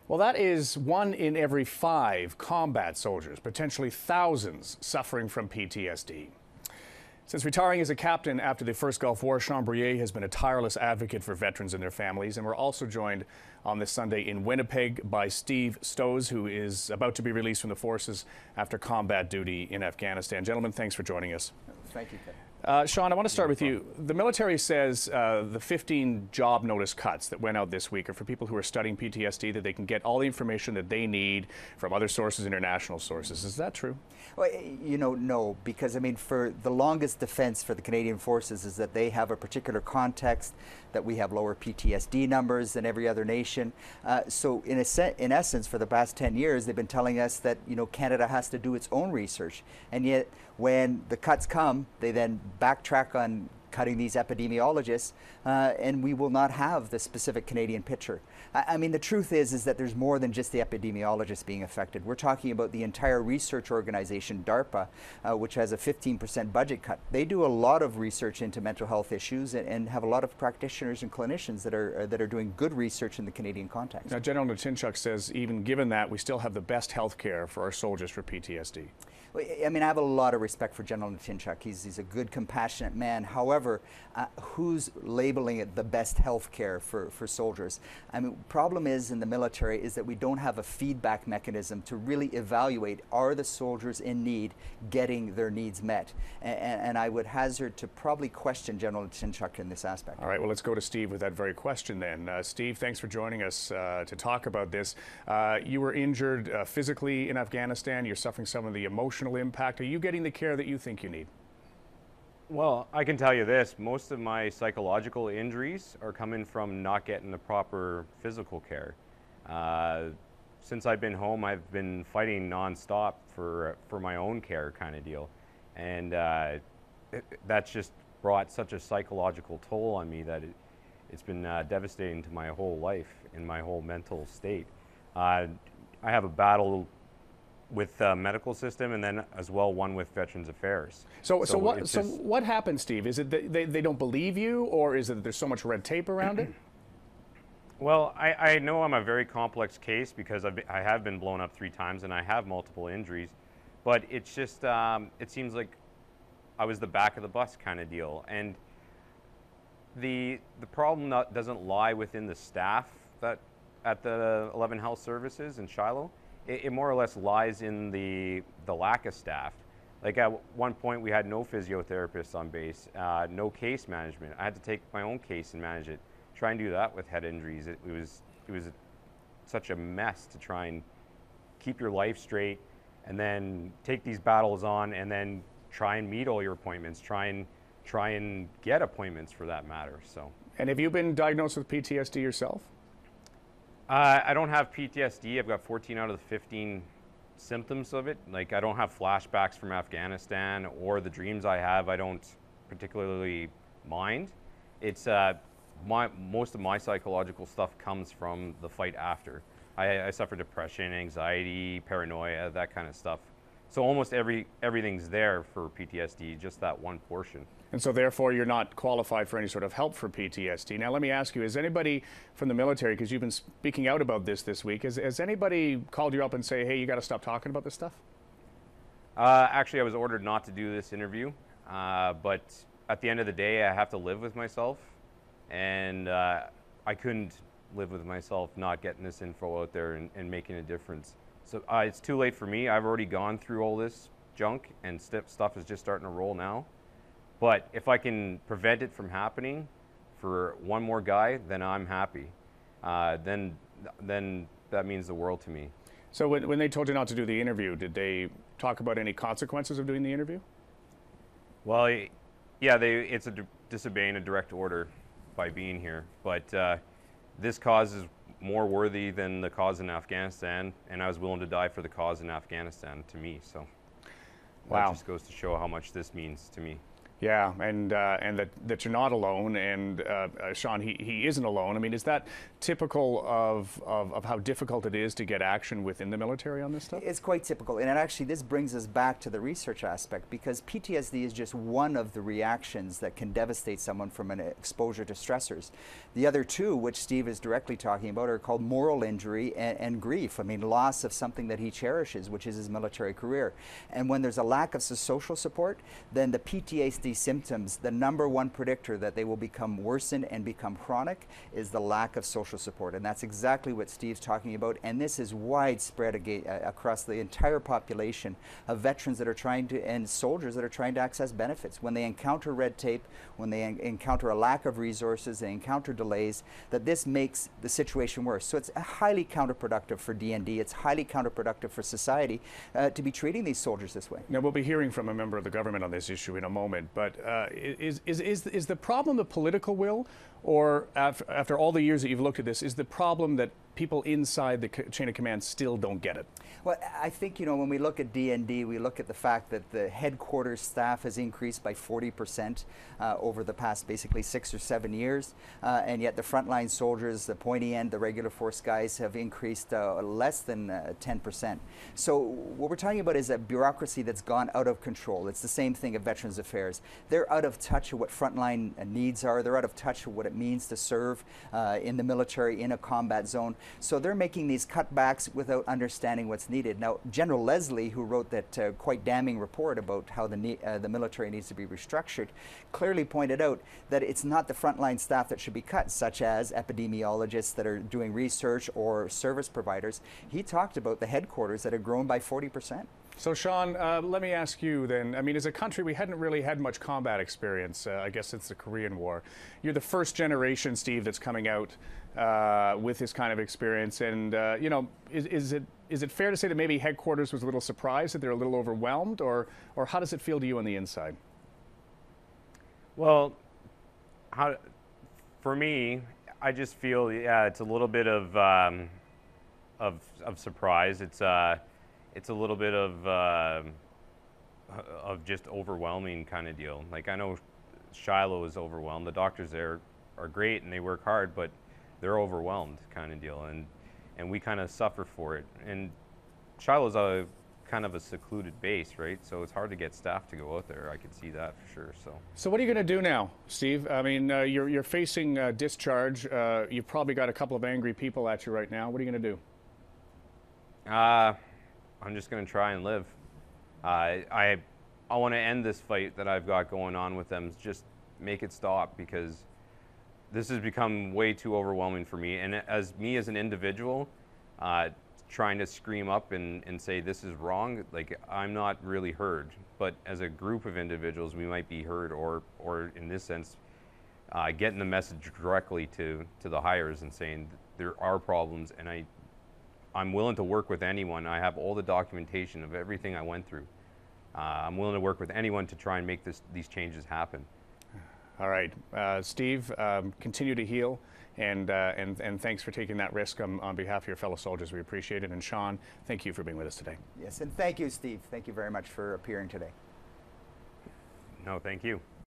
Well, that is 1 in every 5 combat soldiers, potentially thousands suffering from PTSD. Since retiring as a captain after the first Gulf War, Bruyea has been a tireless advocate for veterans and their families. And we're also joined on this Sunday in Winnipeg by Steve Stoesz, who is about to be released from the forces after combat duty in Afghanistan. Gentlemen, thanks for joining us. Thank you, Ken. Sean, I want to start with you. The military says the 15 job notice cuts that went out this week are for people who are studying PTSD, that they can get all the information that they need from other sources, international sources. Is that true? Well, you know, no, because I mean, for the longest defense for the Canadian Forces is that they have a particular context, that we have lower PTSD numbers than every other nation. So in essence, for the past 10 years, they've been telling us that, you know, Canada has to do its own research. And yet when the cuts come, they then backtrack on cutting these epidemiologists, and we will not have the specific Canadian picture. I mean, the truth is that there's more than just the epidemiologists being affected. We're talking about the entire research organization, DARPA, which has a 15% budget cut. They do a lot of research into mental health issues and have a lot of practitioners and clinicians that are doing good research in the Canadian context. Now, General Natinchuk says, even given that, we still have the best health care for our soldiers for PTSD. I mean, I have a lot of respect for General Natinchuk. He's a good, compassionate man. However, who's labeling it the best health care for soldiers? I mean, problem is in the military is that we don't have a feedback mechanism to really evaluate, are the soldiers in need getting their needs met? And I would hazard to probably question General Natinchuk in this aspect. All right, well, let's go to Steve with that very question then. Steve, thanks for joining us to talk about this. You were injured physically in Afghanistan. You're suffering some of the emotional impact. Are you getting the care that you think you need? Well, I can tell you this, most of my psychological injuries are coming from not getting the proper physical care. Since I've been home, I've been fighting nonstop for my own care kind of deal. And that's just brought such a psychological toll on me that it's been devastating to my whole life and my whole mental state. I have a battle with the medical system, and then as well one with Veterans Affairs. So what happens, Steve? Is it that they don't believe you, or is it that there's so much red tape around it? Well, I know I'm a very complex case because I have been blown up 3 times and I have multiple injuries, but it's just, it seems like I was the back of the bus kind of deal. And the problem doesn't lie within the staff that at the 11 Health Services in Shiloh. It more or less lies in the lack of staff. Like at one point we had no physiotherapists on base, no case management. I had to take my own case and manage it. Try and do that with head injuries. It was such a mess to try and keep your life straight and then take these battles on and then try and meet all your appointments, try and get appointments for that matter. So. And have you been diagnosed with PTSD yourself? I don't have PTSD. I've got 14 out of the 15 symptoms of it. Like, I don't have flashbacks from Afghanistan, or the dreams I have I don't particularly mind. It's most of my psychological stuff comes from the fight after. I suffer depression, anxiety, paranoia, that kind of stuff. So almost everything's there for PTSD, just that one portion. And so therefore you're not qualified for any sort of help for PTSD. Now let me ask you, has anybody from the military, because you've been speaking out about this week, has anybody called you up and say, hey, you got to stop talking about this stuff? Actually, I was ordered not to do this interview, but at the end of the day, I have to live with myself, and I couldn't live with myself not getting this info out there and making a difference. So it's too late for me. I've already gone through all this junk, and stuff is just starting to roll now. But if I can prevent it from happening for one more guy, then I'm happy. Then that means the world to me. So when they told you not to do the interview, did they talk about any consequences of doing the interview? Well, yeah, it's disobeying a direct order by being here. But this cause is more worthy than the cause in Afghanistan, and I was willing to die for the cause in Afghanistan, to me. So wow. That just goes to show how much this means to me. Yeah, and that you're not alone, and Sean, he isn't alone. I mean, is that typical of how difficult it is to get action within the military on this stuff? It's quite typical, and actually this brings us back to the research aspect, because PTSD is just one of the reactions that can devastate someone from an exposure to stressors. The other two, which Steve is directly talking about, are called moral injury and grief. I mean, loss of something that he cherishes, which is his military career. And when there's a lack of social support, then the PTSD symptoms, the #1 predictor that they will become worsened and become chronic, is the lack of social support. And that's exactly what Steve's talking about. And this is widespread across the entire population of veterans that are trying to, and soldiers that are trying to access benefits. When they encounter red tape, when they encounter a lack of resources, they encounter delays, that this makes the situation worse. So it's highly counterproductive for DND. It's highly counterproductive for society to be treating these soldiers this way. Now, we'll be hearing from a member of the government on this issue in a moment, but is the problem the political will, or after all the years that you've looked at this, is the problem that people inside the chain of command still don't get it? Well, I think, you know, when we look at DND, we look at the fact that the headquarters staff has increased by 40% over the past basically 6 or 7 years, and yet the frontline soldiers, the pointy end, the regular force guys have increased less than 10%. So what we're talking about is a bureaucracy that's gone out of control. It's the same thing at Veterans Affairs. They're out of touch of what frontline needs are. They're out of touch of what it means to serve in the military in a combat zone. So they're making these cutbacks without understanding what's needed. Now, General Leslie, who wrote that quite damning report about how the military needs to be restructured, clearly pointed out that it's not the frontline staff that should be cut, such as epidemiologists that are doing research or service providers. He talked about the headquarters that have grown by 40%. So, Sean, let me ask you then. I mean, as a country, we hadn't really had much combat experience, I guess, since the Korean War. You're the first generation, Steve, that's coming out with this kind of experience. And, you know, is it fair to say that maybe headquarters was a little surprised, that they're a little overwhelmed, or how does it feel to you on the inside? Well, for me, I just feel, yeah, it's a little bit of surprise. It's a little bit of just overwhelming kind of deal. Like, I know Shiloh is overwhelmed. The doctors there are great and they work hard, but they're overwhelmed kind of deal, and we kind of suffer for it. And Shiloh's a kind of a secluded base, right? So it's hard to get staff to go out there. I could see that for sure. So what are you going to do now, Steve? I mean, you're facing discharge. You've probably got a couple of angry people at you right now. What are you going to do? I'm just going to try and live. I want to end this fight that I've got going on with them, just make it stop, because this has become way too overwhelming for me. And as an individual, trying to scream up and say this is wrong, like, I'm not really heard. But as a group of individuals, we might be heard, or in this sense, getting the message directly to the hires and saying there are problems, and I'm willing to work with anyone. I have all the documentation of everything I went through. I'm willing to work with anyone to try and make these changes happen. All right, Steve, continue to heal, and thanks for taking that risk on behalf of your fellow soldiers. We appreciate it. And Sean, thank you for being with us today. Yes, and thank you, Steve. Thank you very much for appearing today. No, thank you.